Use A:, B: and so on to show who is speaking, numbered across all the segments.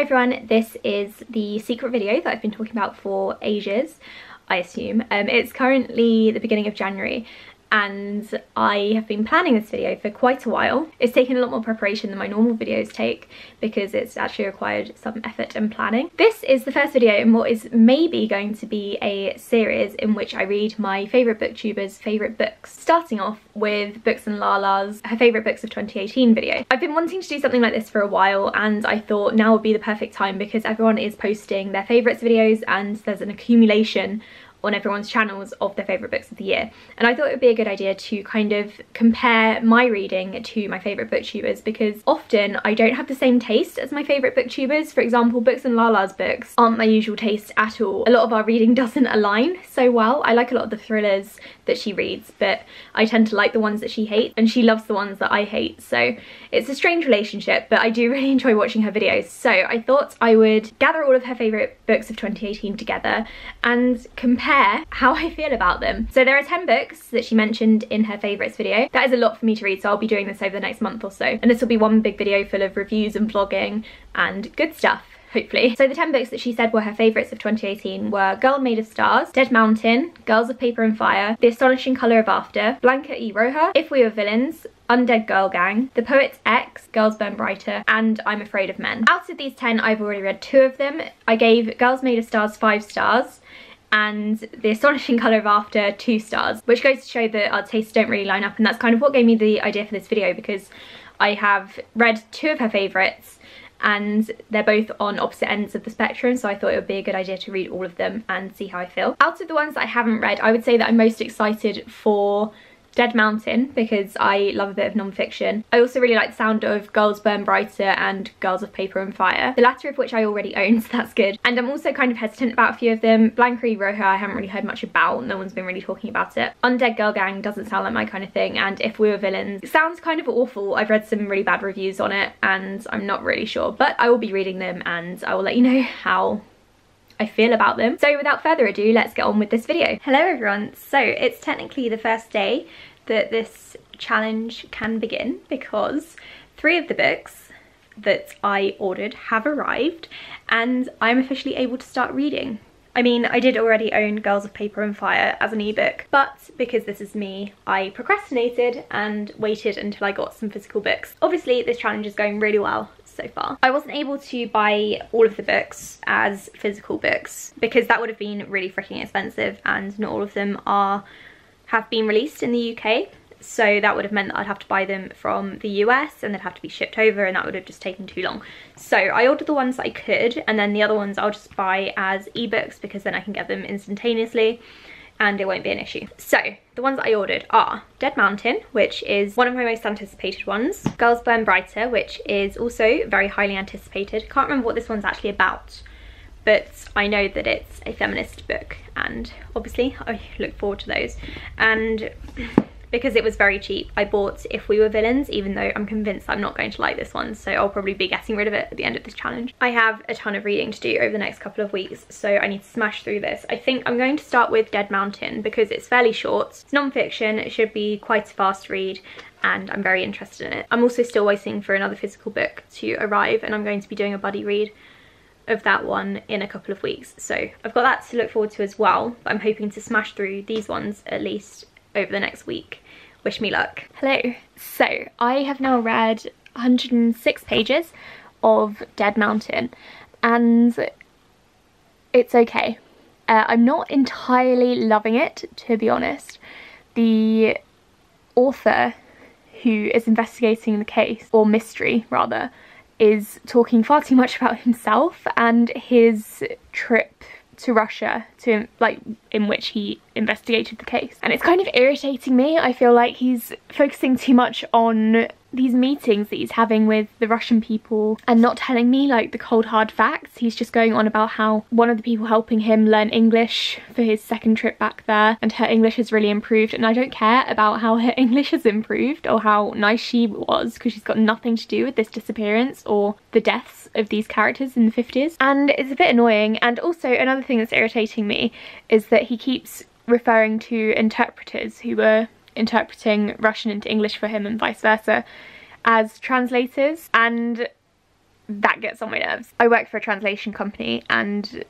A: everyone, this is the secret video that I've been talking about for ages, I assume. It's currently the beginning of January and I have been planning this video for quite a while. It's taken a lot more preparation than my normal videos take because it's actually required some effort and planning. This is the first video in what is maybe going to be a series in which I read my favourite booktubers' favourite books, starting off with BooksandLala's her favourite books of 2018 video. I've been wanting to do something like this for a while and I thought now would be the perfect time because everyone is posting their favourites videos and there's an accumulation on everyone's channels of their favourite books of the year, and I thought it would be a good idea to kind of compare my reading to my favourite booktubers because often I don't have the same taste as my favourite booktubers. For example, BooksandLala's books aren't my usual taste at all. A lot of our reading doesn't align so well. I like a lot of the thrillers that she reads, but I tend to like the ones that she hates and she loves the ones that I hate, so it's a strange relationship, but I do really enjoy watching her videos. So I thought I would gather all of her favourite books of 2018 together and compare how I feel about them. So there are 10 books that she mentioned in her favourites video. That is a lot for me to read, so I'll be doing this over the next month or so, and this will be one big video full of reviews and vlogging and good stuff, hopefully. So the 10 books that she said were her favourites of 2018 were Girl Made of Stars, Dead Mountain, Girls of Paper and Fire, The Astonishing Colour of After, Blanca E. Roja, If We Were Villains, Undead Girl Gang, The Poet's Ex, Girls Burn Brighter, and I'm Afraid of Men. Out of these 10, I've already read 2 of them. I gave Girls Made of Stars 5 stars, and The Astonishing Colour of After 2 stars, which goes to show that our tastes don't really line up, and that's kind of what gave me the idea for this video because I have read 2 of her favourites and they're both on opposite ends of the spectrum, so I thought it would be a good idea to read all of them and see how I feel. Out of the ones that I haven't read, I would say that I'm most excited for Dead Mountain because I love a bit of non-fiction. I also really like the sound of Girls Burn Brighter and Girls of Paper and Fire, the latter of which I already own, so that's good. And I'm also kind of hesitant about a few of them. Blanca E. Roja I haven't really heard much about, no one's been really talking about it. Undead Girl Gang doesn't sound like my kind of thing, and If We Were Villains, it sounds kind of awful. I've read some really bad reviews on it and I'm not really sure, but I will be reading them and I will let you know how I feel about them. So without further ado, let's get on with this video. Hello everyone. So it's technically the first day that this challenge can begin because 3 of the books that I ordered have arrived and I'm officially able to start reading. I mean, I did already own Girls of Paper and Fire as an ebook, but because this is me, I procrastinated and waited until I got some physical books. Obviously, this challenge is going really well so far. I wasn't able to buy all of the books as physical books because that would have been really freaking expensive and not all of them have been released in the UK. So that would have meant that I'd have to buy them from the US and they'd have to be shipped over and that would have just taken too long. So I ordered the ones that I could and then the other ones I'll just buy as ebooks because then I can get them instantaneously and it won't be an issue. So the ones that I ordered are Dead Mountain, which is one of my most anticipated ones, Girls Burn Brighter, which is also very highly anticipated. Can't remember what this one's actually about, but I know that it's a feminist book and obviously I look forward to those. And because it was very cheap, I bought If We Were Villains, even though I'm convinced I'm not going to like this one, so I'll probably be getting rid of it at the end of this challenge. I have a ton of reading to do over the next couple of weeks, so I need to smash through this. I think I'm going to start with Dead Mountain because it's fairly short. It's non-fiction, it should be quite a fast read, and I'm very interested in it. I'm also still waiting for another physical book to arrive, and I'm going to be doing a buddy read of that one in a couple of weeks. So I've got that to look forward to as well, but I'm hoping to smash through these ones at least over the next week. Wish me luck. Hello. So I have now read 106 pages of Dead Mountain and it's okay. I'm not entirely loving it, to be honest. The author who is investigating the case, or mystery rather, is talking far too much about himself and his trip to Russia in which he investigated the case, and it's kind of irritating me. I feel like he's focusing too much on these meetings that he's having with the Russian people and not telling me like the cold hard facts. He's just going on about how one of the people helping him learn English for his second trip back there and her English has really improved, and I don't care about how her English has improved or how nice she was because she's got nothing to do with this disappearance or the deaths of these characters in the 50s, and it's a bit annoying. And also another thing that's irritating me is that he keeps referring to interpreters who were interpreting Russian into English for him and vice versa as translators, and that gets on my nerves. I work for a translation company and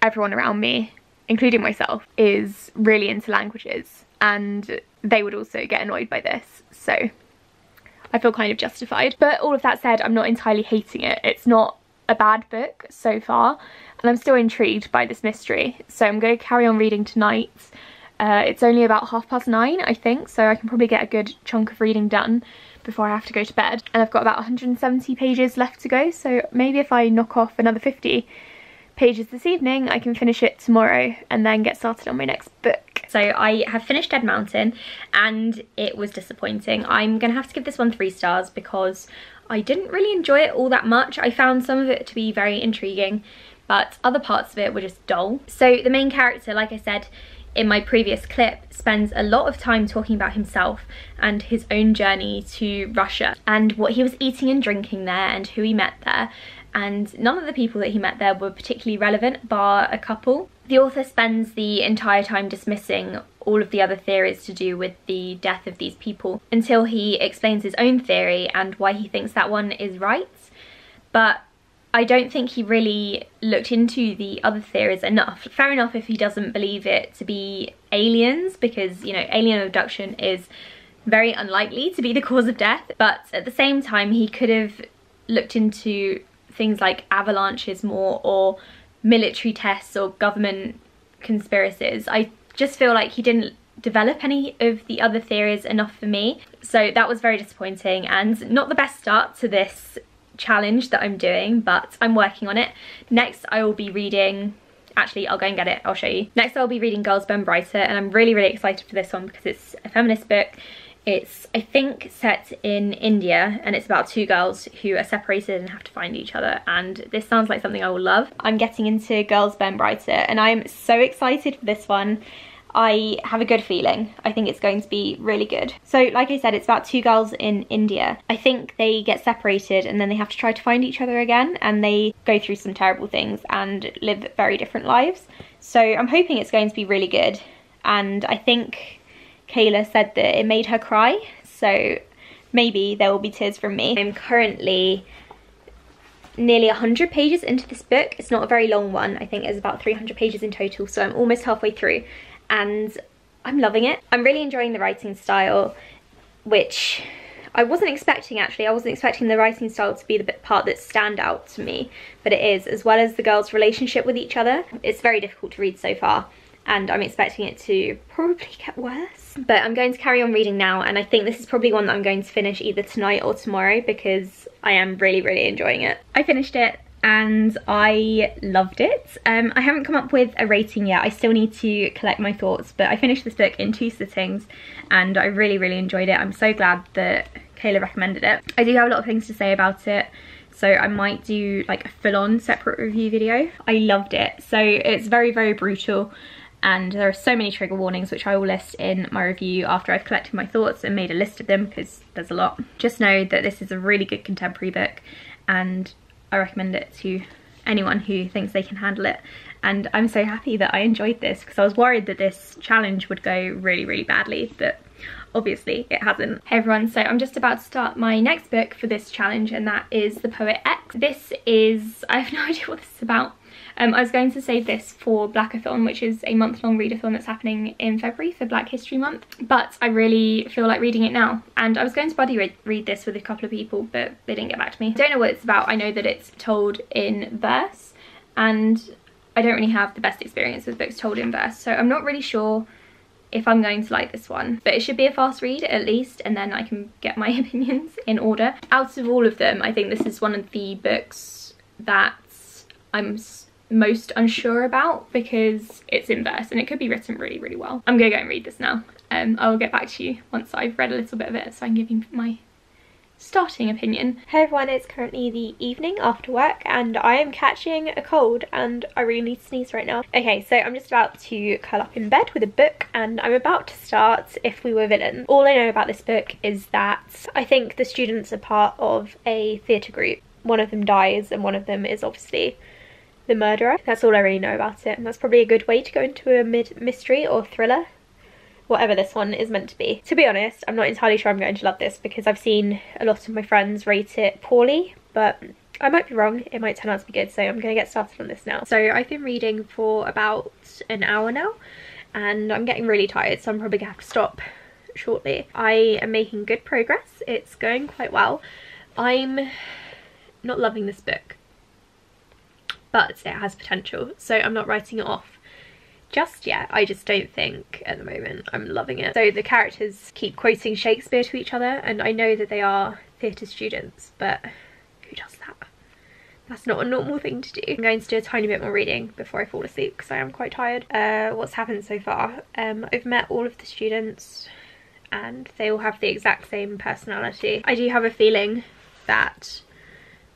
A: everyone around me, including myself, is really into languages, and they would also get annoyed by this, so I feel kind of justified. But all of that said, I'm not entirely hating it. It's not a bad book so far, and I'm still intrigued by this mystery, so I'm going to carry on reading tonight. It's only about 9:30, I think, so I can probably get a good chunk of reading done before I have to go to bed. And I've got about 170 pages left to go, so maybe if I knock off another 50 pages this evening, I can finish it tomorrow and then get started on my next book. So I have finished Dead Mountain, and it was disappointing. I'm gonna have to give this one 3 stars because I didn't really enjoy it all that much. I found some of it to be very intriguing, but other parts of it were just dull. So the main character, like I said in my previous clip, spends a lot of time talking about himself and his own journey to Russia and what he was eating and drinking there and who he met there. And none of the people that he met there were particularly relevant, bar a couple. The author spends the entire time dismissing all of the other theories to do with the death of these people until he explains his own theory and why he thinks that one is right. But I don't think he really looked into the other theories enough. Fair enough if he doesn't believe it to be aliens, because, you know, alien abduction is very unlikely to be the cause of death. But at the same time, he could have looked into things like avalanches more, or military tests, or government conspiracies. I just feel like he didn't develop any of the other theories enough for me. So that was very disappointing and not the best start to this challenge that I'm doing, but I'm working on it. Next I will be reading, actually I'll go and get it, I'll show you. Next I'll be reading Girls Burn Brighter, and I'm really excited for this one because it's a feminist book. It's, I think, set in India, and it's about 2 girls who are separated and have to find each other, and this sounds like something I will love. I'm getting into Girls Burn Brighter and I'm so excited for this one. I have a good feeling. I think it's going to be really good. So like I said, it's about 2 girls in India. I think they get separated and then they have to try to find each other again, and they go through some terrible things and live very different lives. So I'm hoping it's going to be really good, and I think Kayla said that it made her cry, so maybe there will be tears from me. I'm currently nearly 100 pages into this book. It's not a very long one. I think it's about 300 pages in total, so I'm almost halfway through. And I'm loving it. I'm really enjoying the writing style, which I wasn't expecting actually. I wasn't expecting the writing style to be the part that stand out to me, but it is, as well as the girls' relationship with each other. It's very difficult to read so far, and I'm expecting it to probably get worse. But I'm going to carry on reading now, and I think this is probably one that I'm going to finish either tonight or tomorrow because I am really enjoying it. I finished it and I loved it. I haven't come up with a rating yet. I still need to collect my thoughts, but I finished this book in 2 sittings and I really enjoyed it. I'm so glad that Kayla recommended it. I do have a lot of things to say about it, so I might do like a full-on separate review video. I loved it. So it's very brutal, and there are so many trigger warnings which I will list in my review after I've collected my thoughts and made a list of them, because there's a lot. Just know that this is a really good contemporary book and I recommend it to anyone who thinks they can handle it. And I'm so happy that I enjoyed this, because I was worried that this challenge would go really badly, but obviously it hasn't. Hey everyone, so I'm just about to start my next book for this challenge, and that is The Poet X. This is, I have no idea what this is about. I was going to save this for Blackathon, which is a month-long readathon that's happening in February for Black History Month, but I really feel like reading it now. And I was going to buddy read this with a couple of people, but they didn't get back to me. I don't know what it's about. I know that it's told in verse, and I don't really have the best experience with books told in verse, so I'm not really sure if I'm going to like this one. But it should be a fast read at least, and then I can get my opinions in order. Out of all of them, I think this is one of the books that I'm most unsure about, because it's in verse and it could be written really well. I'm gonna go and read this now. I will get back to you once I've read a little bit of it so I can give you my starting opinion. Hey everyone, it's currently the evening after work and I am catching a cold and I really need to sneeze right now. Okay, so I'm just about to curl up in bed with a book and I'm about to start If We Were Villains. All I know about this book is that I think the students are part of a theatre group. One of them dies and one of them is obviously the murderer. That's all I really know about it, and that's probably a good way to go into a mystery or thriller, whatever this one is meant to be. To be honest, I'm not entirely sure I'm going to love this because I've seen a lot of my friends rate it poorly, but I might be wrong, it might turn out to be good, so I'm going to get started on this now. So I've been reading for about an hour now, and I'm getting really tired, so I'm probably going to have to stop shortly. I am making good progress, it's going quite well. I'm not loving this book, but it has potential, so I'm not writing it off just yet. I just don't think at the moment I'm loving it. So the characters keep quoting Shakespeare to each other, and I know that they are theatre students, but who does that? That's not a normal thing to do. I'm going to do a tiny bit more reading before I fall asleep because I am quite tired. What's happened so far? I've met all of the students and they all have the exact same personality. I do have a feeling that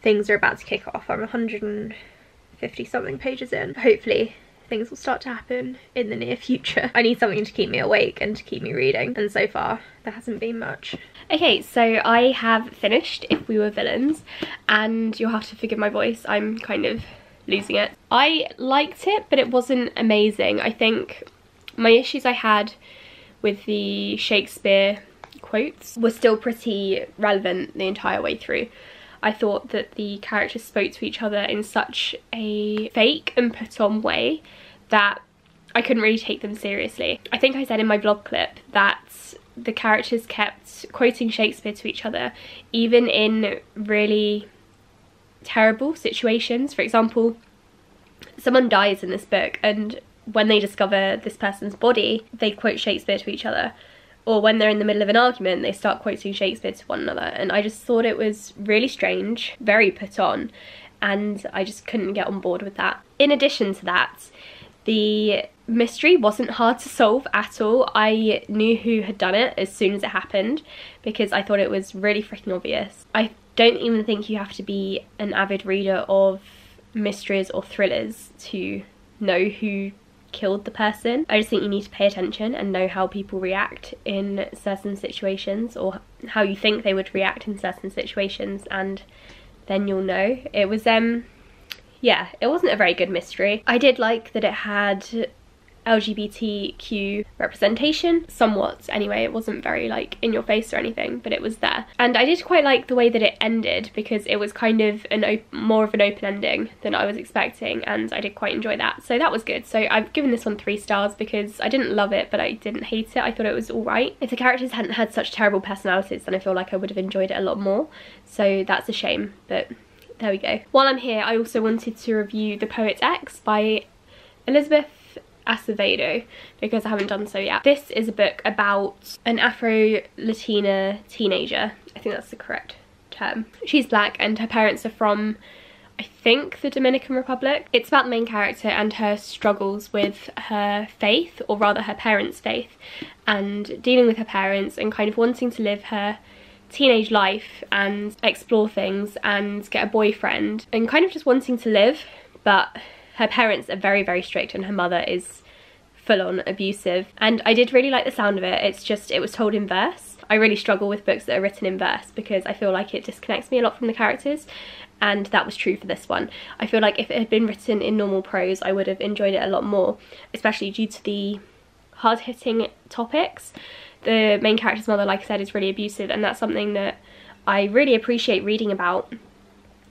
A: things are about to kick off. I'm 150 something pages in. Hopefully things will start to happen in the near future. I need something to keep me awake and to keep me reading, and so far there hasn't been much. Okay, so I have finished If We Were Villains, and you'll have to forgive my voice, I'm kind of losing it. I liked it, but it wasn't amazing. I think my issues I had with the Shakespeare quotes were still pretty relevant the entire way through. I thought that the characters spoke to each other in such a fake and put on way that I couldn't really take them seriously. I think I said in my vlog clip that the characters kept quoting Shakespeare to each other, even in really terrible situations. For example, someone dies in this book, and when they discover this person's body, they quote Shakespeare to each other. Or when they're in the middle of an argument, they start quoting Shakespeare to one another. And I just thought it was really strange, very put on, and I just couldn't get on board with that. In addition to that, the mystery wasn't hard to solve at all. I knew who had done it as soon as it happened because I thought it was really freaking obvious. I don't even think you have to be an avid reader of mysteries or thrillers to know who killed the person. I just think you need to pay attention and know how people react in certain situations, or how you think they would react in certain situations, and then you'll know. It was yeah, it wasn't a very good mystery. I did like that it had LGBTQ representation, somewhat anyway. It wasn't very like in your face or anything, but it was there. And I did quite like the way that it ended, because it was kind of more of an open ending than I was expecting, and I did quite enjoy that, so that was good. So I've given this one 3 stars because I didn't love it, but I didn't hate it. I thought it was alright. If the characters hadn't had such terrible personalities, then I feel like I would have enjoyed it a lot more, so that's a shame, but there we go. While I'm here, I also wanted to review The Poet's X by Elizabeth Acevedo, because I haven't done so yet. This is a book about an Afro-Latina teenager. I think that's the correct term. She's black and her parents are from, I think, the Dominican Republic. It's about the main character and her struggles with her faith, or rather her parents' faith, and dealing with her parents and kind of wanting to live her teenage life and explore things and get a boyfriend and kind of just wanting to live, but her parents are very, very strict and her mother is full-on abusive. And I did really like the sound of it. It's just, it was told in verse. I really struggle with books that are written in verse because I feel like it disconnects me a lot from the characters, and that was true for this one. I feel like if it had been written in normal prose, I would have enjoyed it a lot more, especially due to the hard-hitting topics. The main character's mother, like I said, is really abusive, and that's something that I really appreciate reading about,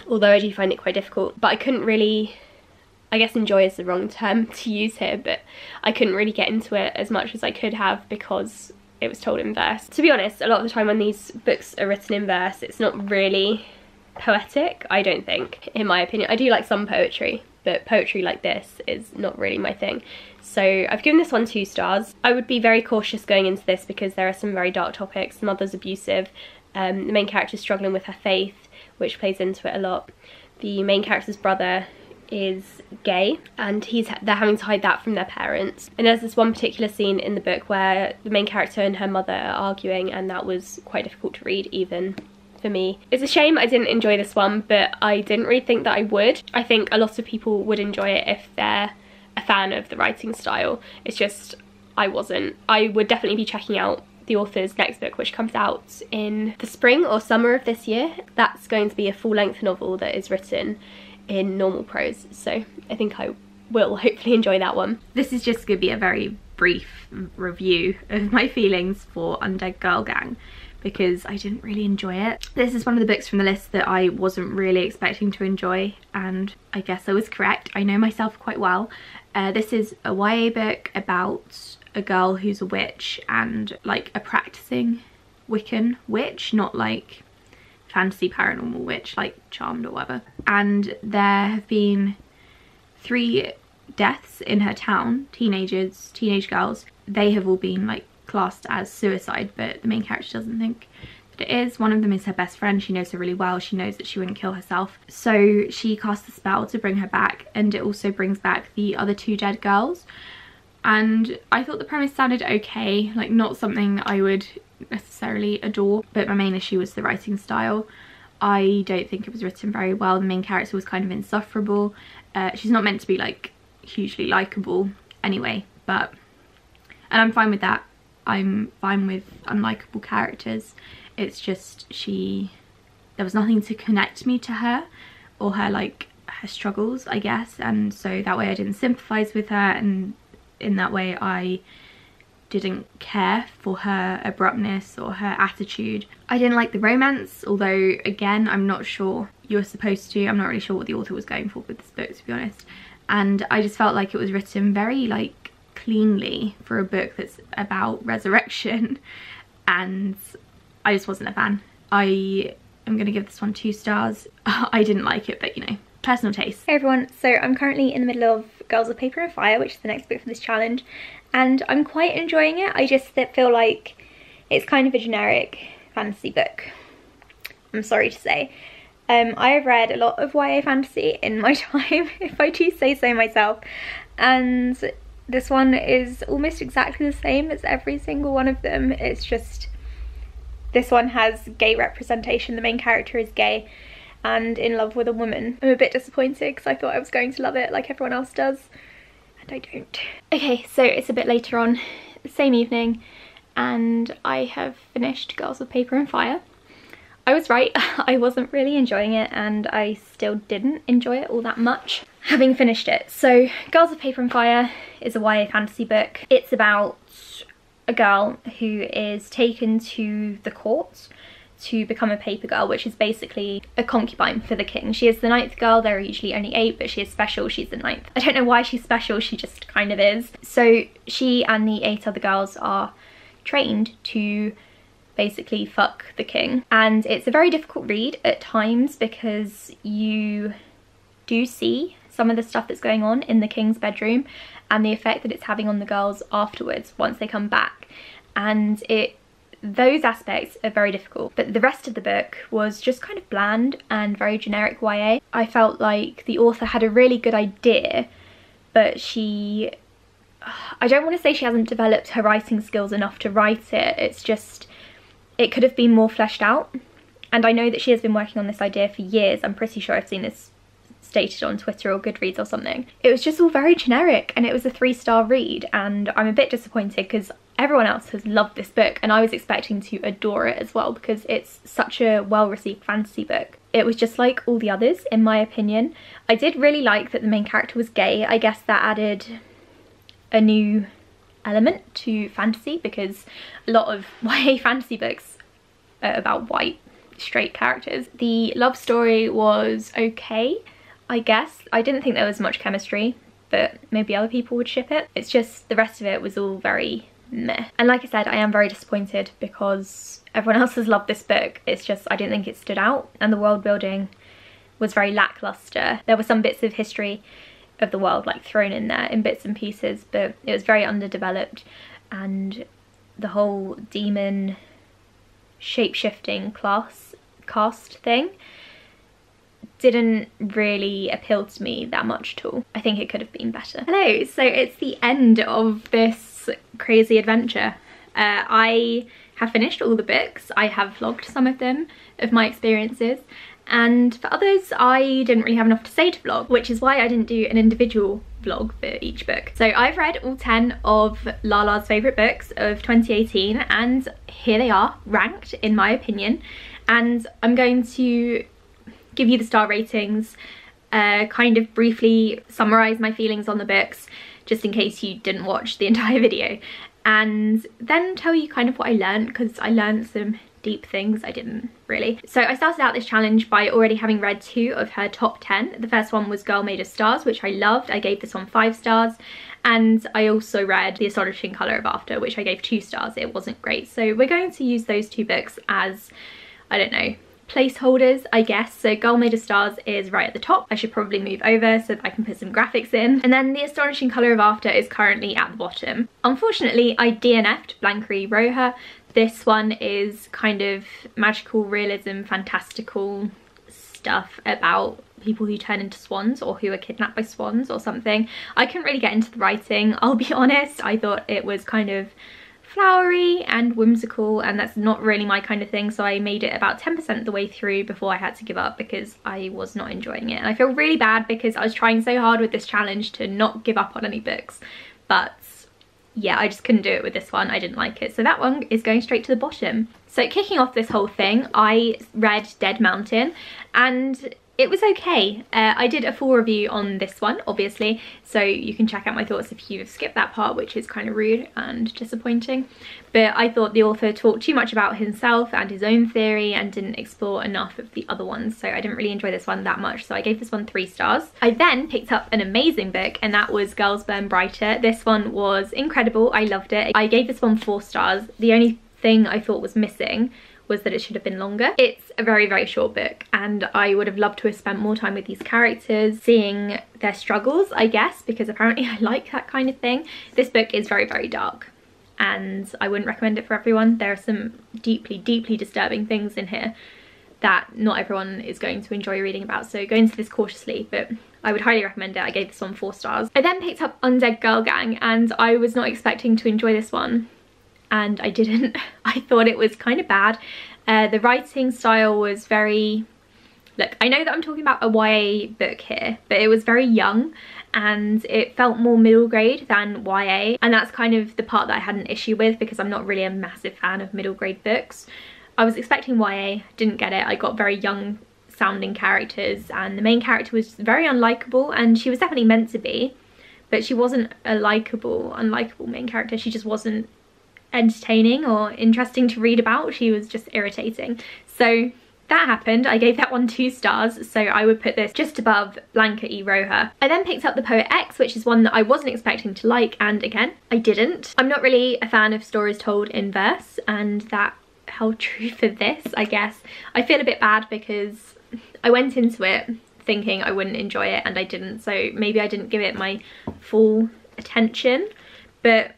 A: although I do find it quite difficult. But I couldn't really, I guess enjoy is the wrong term to use here, but I couldn't really get into it as much as I could have because it was told in verse. To be honest, a lot of the time when these books are written in verse, it's not really poetic, I don't think, in my opinion. I do like some poetry, but poetry like this is not really my thing. So I've given this one 2 stars. I would be very cautious going into this because there are some very dark topics. The mother's abusive, the main character's struggling with her faith, which plays into it a lot. The main character's brother is gay, and they're having to hide that from their parents. And there's this one particular scene in the book where the main character and her mother are arguing, and that was quite difficult to read even for me. It's a shame I didn't enjoy this one, but I didn't really think that I would. I think a lot of people would enjoy it if they're a fan of the writing style. It's just I wasn't. I would definitely be checking out the author's next book, which comes out in the spring or summer of this year. That's going to be a full-length novel that is written in normal prose, so I think I will hopefully enjoy that one. This is just going to be a very brief review of my feelings for Undead Girl Gang, because I didn't really enjoy it. This is one of the books from the list that I wasn't really expecting to enjoy, and I guess I was correct. I know myself quite well. This is a YA book about a girl who's a witch, and like a practicing Wiccan witch, not like fantasy paranormal witch like Charmed or whatever. And there have been 3 deaths in her town, teenage girls. They have all been like classed as suicide, but the main character doesn't think that it is. One of them is her best friend. She knows her really well. She knows that she wouldn't kill herself, so she casts a spell to bring her back, and it also brings back the other 2 dead girls. And I thought the premise sounded okay, like not something I would necessarily adore, but my main issue was the writing style. I don't think it was written very well. The main character was kind of insufferable. She's not meant to be like hugely likable anyway, and I'm fine with that. I'm fine with unlikable characters. It's just there was nothing to connect me to her or her struggles, I guess, and so that way I didn't sympathize with her, and in that way I didn't care for her abruptness or her attitude. I didn't like the romance, although again I'm not sure you're supposed to. I'm not really sure what the author was going for with this book, to be honest, and I just felt like it was written very like cleanly for a book that's about resurrection, and I just wasn't a fan. I am going to give this one 2 stars. I didn't like it, but you know, personal taste. Hey everyone, so I'm currently in the middle of Girls of Paper and Fire, which is the next book for this challenge, and I'm quite enjoying it. I just feel like it's kind of a generic fantasy book, I'm sorry to say. I have read a lot of YA fantasy in my time, if I do say so myself, and this one is almost exactly the same as every single one of them. It's just this one has gay representation. The main character is gay and in love with a woman. I'm a bit disappointed because I thought I was going to love it like everyone else does, and I don't. Okay, so it's a bit later on, the same evening, and I have finished Girls of Paper and Fire. I was right, I wasn't really enjoying it, and I still didn't enjoy it all that much having finished it. So Girls of Paper and Fire is a YA fantasy book. It's about a girl who is taken to the court to become a paper girl, which is basically a concubine for the king. She is the 9th girl. There are usually only 8, but she is special. She's the 9th. I don't know why she's special, she just kind of is. So she and the 8 other girls are trained to basically fuck the king, and it's a very difficult read at times because you do see some of the stuff that's going on in the king's bedroom and the effect that it's having on the girls afterwards once they come back, and those aspects are very difficult. But the rest of the book was just kind of bland and very generic YA. I felt like the author had a really good idea, but I don't want to say she hasn't developed her writing skills enough to write it. It's just, it could have been more fleshed out. And I know that she has been working on this idea for years. I'm pretty sure I've seen this stated on Twitter or Goodreads or something. It was just all very generic, and it was a 3-star read, and I'm a bit disappointed because everyone else has loved this book and I was expecting to adore it as well because it's such a well-received fantasy book. It was just like all the others, in my opinion. I did really like that the main character was gay. I guess that added a new element to fantasy because a lot of YA fantasy books are about white straight characters. The love story was okay, I guess. I didn't think there was much chemistry, but maybe other people would ship it. It's just the rest of it was all very meh. And like I said, I am very disappointed because everyone else has loved this book. It's just I didn't think it stood out, and the world building was very lackluster. There were some bits of history of the world like thrown in there in bits and pieces, but it was very underdeveloped, and the whole demon shape-shifting cast thing didn't really appeal to me that much at all. I think it could have been better. Hello, so it's the end of this crazy adventure. I have finished all the books. I have vlogged some of them, of my experiences, and for others I didn't really have enough to say to vlog, which is why I didn't do an individual vlog for each book. So I've read all 10 of Lala's favourite books of 2018, and here they are, ranked in my opinion, and I'm going to give you the star ratings, kind of briefly summarise my feelings on the books, just in case you didn't watch the entire video, and then tell you kind of what I learned, because I learned some deep things. I didn't really. So I started out this challenge by already having read 2 of her top 10. The first one was Girl Made of Stars, which I loved. I gave this one 5 stars. And I also read The Astonishing Colour of After, which I gave 2 stars. It wasn't great. So we're going to use those 2 books as, I don't know, placeholders, I guess. So Girl Made of Stars is right at the top. I should probably move over so that I can put some graphics in. And then The Astonishing Colour of After is currently at the bottom. Unfortunately, I DNF'd Blankery Roja. This one is kind of magical realism, fantastical stuff about people who turn into swans or who are kidnapped by swans or something. I couldn't really get into the writing, I'll be honest. I thought it was kind of flowery and whimsical, and that's not really my kind of thing, so I made it about 10% of the way through before I had to give up because I was not enjoying it. And I feel really bad because I was trying so hard with this challenge to not give up on any books, but yeah, I just couldn't do it with this one. I didn't like it, so that one is going straight to the bottom. So kicking off this whole thing, I read Dead Mountain, and it was okay. I did a full review on this one, obviously, so you can check out my thoughts if you've skipped that part, which is kind of rude and disappointing. But I thought the author talked too much about himself and his own theory and didn't explore enough of the other ones, so I didn't really enjoy this one that much, so I gave this one 3 stars. I then picked up an amazing book, and that was Girls Burn Brighter. This one was incredible. I loved it. I gave this one 4 stars. The only thing I thought was missing was that it should have been longer. It's a very, very short book, and I would have loved to have spent more time with these characters, seeing their struggles, I guess, because apparently I like that kind of thing. This book is very, very dark, and I wouldn't recommend it for everyone. There are some deeply, deeply disturbing things in here that not everyone is going to enjoy reading about, so go into this cautiously, but I would highly recommend it. I gave this one 4 stars. I then picked up Undead Girl Gang, and I was not expecting to enjoy this one, and I didn't. I thought it was kind of bad. The writing style was very... Look, I know that I'm talking about a YA book here, but it was very young and it felt more middle grade than YA, and that's kind of the part that I had an issue with because I'm not really a massive fan of middle grade books. I was expecting YA, didn't get it. I got very young sounding characters, and the main character was very unlikable, and she was definitely meant to be, but she wasn't a unlikable main character. She just wasn't entertaining or interesting to read about. She was just irritating. So that happened. I gave that one 2 stars, so I would put this just above Blankery Roja. I then picked up The Poet X, which is one that I wasn't expecting to like, and again, I didn't. I'm not really a fan of stories told in verse, and that held true for this, I guess. I feel a bit bad because I went into it thinking I wouldn't enjoy it, and I didn't, so maybe I didn't give it my full attention, but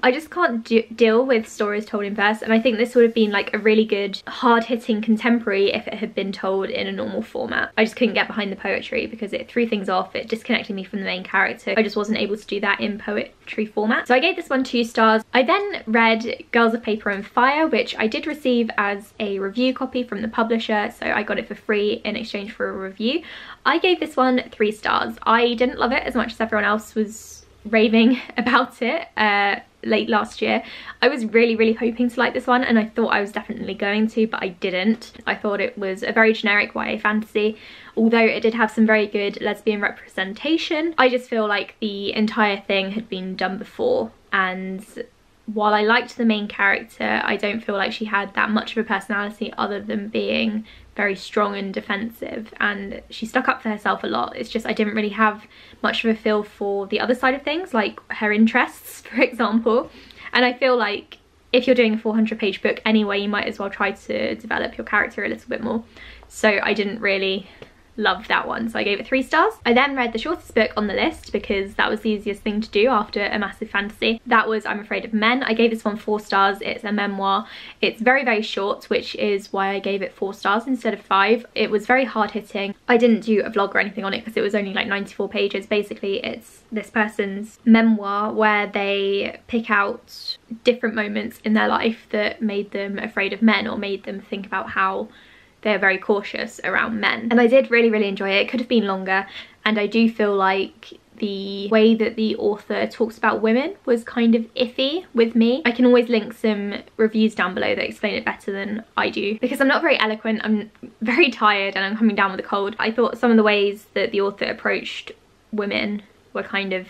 A: I just can't deal with stories told in verse, and I think this would have been like a really good hard-hitting contemporary if it had been told in a normal format. I just couldn't get behind the poetry because it threw things off, it disconnected me from the main character. I just wasn't able to do that in poetry format. So I gave this one 2 stars. I then read Girls of Paper and Fire, which I did receive as a review copy from the publisher, so I got it for free in exchange for a review. I gave this one 3 stars. I didn't love it as much as everyone else was raving about it late last year. I was really hoping to like this one, and I thought I was definitely going to, but I didn't. I thought it was a very generic YA fantasy, although it did have some very good lesbian representation. I just feel like the entire thing had been done before, and while I liked the main character, I don't feel like she had that much of a personality other than being very strong and defensive, and she stuck up for herself a lot. It's just I didn't really have much of a feel for the other side of things, like her interests, for example. And I feel like if you're doing a 400-page book anyway, you might as well try to develop your character a little bit more. So I didn't really love that one, so I gave it 3 stars. I then read the shortest book on the list because that was the easiest thing to do after a massive fantasy. That was I'm Afraid of Men. I gave this one 4 stars. It's a memoir. It's very short, which is why I gave it 4 stars instead of 5. It was very hard-hitting. I didn't do a vlog or anything on it because it was only like 94 pages. Basically, it's this person's memoir where they pick out different moments in their life that made them afraid of men or made them think about how they're very cautious around men. And I did really enjoy it. It could have been longer, and I do feel like the way that the author talks about women was kind of iffy with me. I can always link some reviews down below that explain it better than I do because I'm not very eloquent. I'm very tired and I'm coming down with a cold. I thought some of the ways that the author approached women were kind of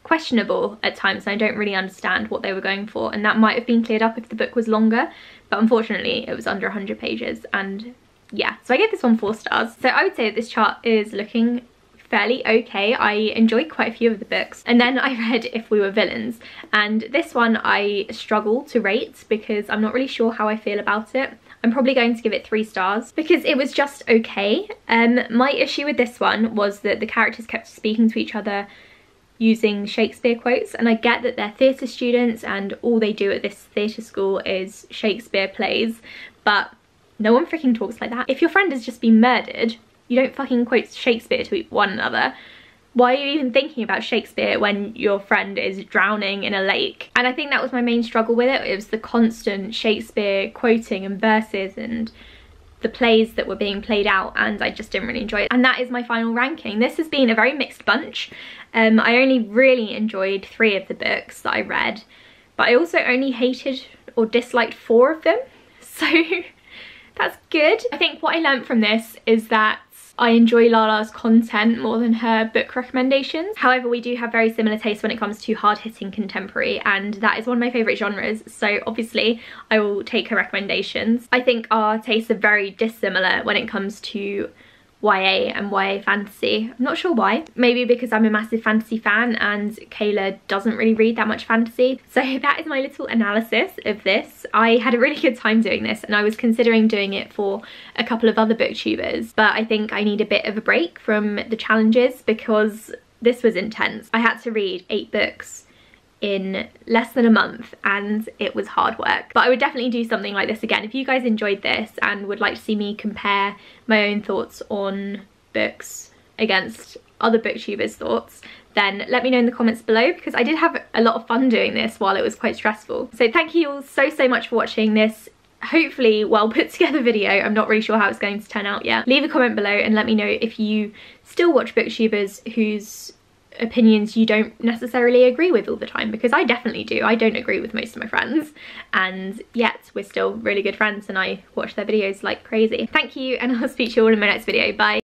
A: questionable at times, and I don't really understand what they were going for, and that might have been cleared up if the book was longer, but unfortunately it was under 100 pages. And yeah, so I gave this one 4 stars. So I would say that this chart is looking fairly okay. I enjoyed quite a few of the books. And then I read If We Were Villains, and this one I struggle to rate because I'm not really sure how I feel about it. I'm probably going to give it 3 stars because it was just okay. My issue with this one was that the characters kept speaking to each other using Shakespeare quotes, and I get that they're theatre students and all they do at this theatre school is Shakespeare plays, but no one freaking talks like that. If your friend has just been murdered, you don't fucking quote Shakespeare to one another. Why are you even thinking about Shakespeare when your friend is drowning in a lake? And I think that was my main struggle with it. It was the constant Shakespeare quoting and verses and the plays that were being played out, and I just didn't really enjoy it. And that is my final ranking. This has been a very mixed bunch. I only really enjoyed 3 of the books that I read, but I also only hated or disliked 4 of them. So that's good. I think what I learned from this is that I enjoy Lala's content more than her book recommendations. However, we do have very similar tastes when it comes to hard-hitting contemporary, and that is one of my favourite genres, so obviously I will take her recommendations. I think our tastes are very dissimilar when it comes to YA and YA fantasy. I'm not sure why. Maybe because I'm a massive fantasy fan and Kayla doesn't really read that much fantasy. So that is my little analysis of this. I had a really good time doing this, and I was considering doing it for a couple of other booktubers, but I think I need a bit of a break from the challenges because this was intense. I had to read 8 books in less than a month, and it was hard work. But I would definitely do something like this again. If you guys enjoyed this and would like to see me compare my own thoughts on books against other booktubers' thoughts, then let me know in the comments below, because I did have a lot of fun doing this while it was quite stressful. So thank you all so much for watching this hopefully well put together video. I'm not really sure how it's going to turn out yet. Leave a comment below and let me know if you still watch booktubers whose opinions you don't necessarily agree with all the time, because I definitely do. I don't agree with most of my friends, and yet we're still really good friends and I watch their videos like crazy. Thank you, and I'll speak to you all in my next video. Bye.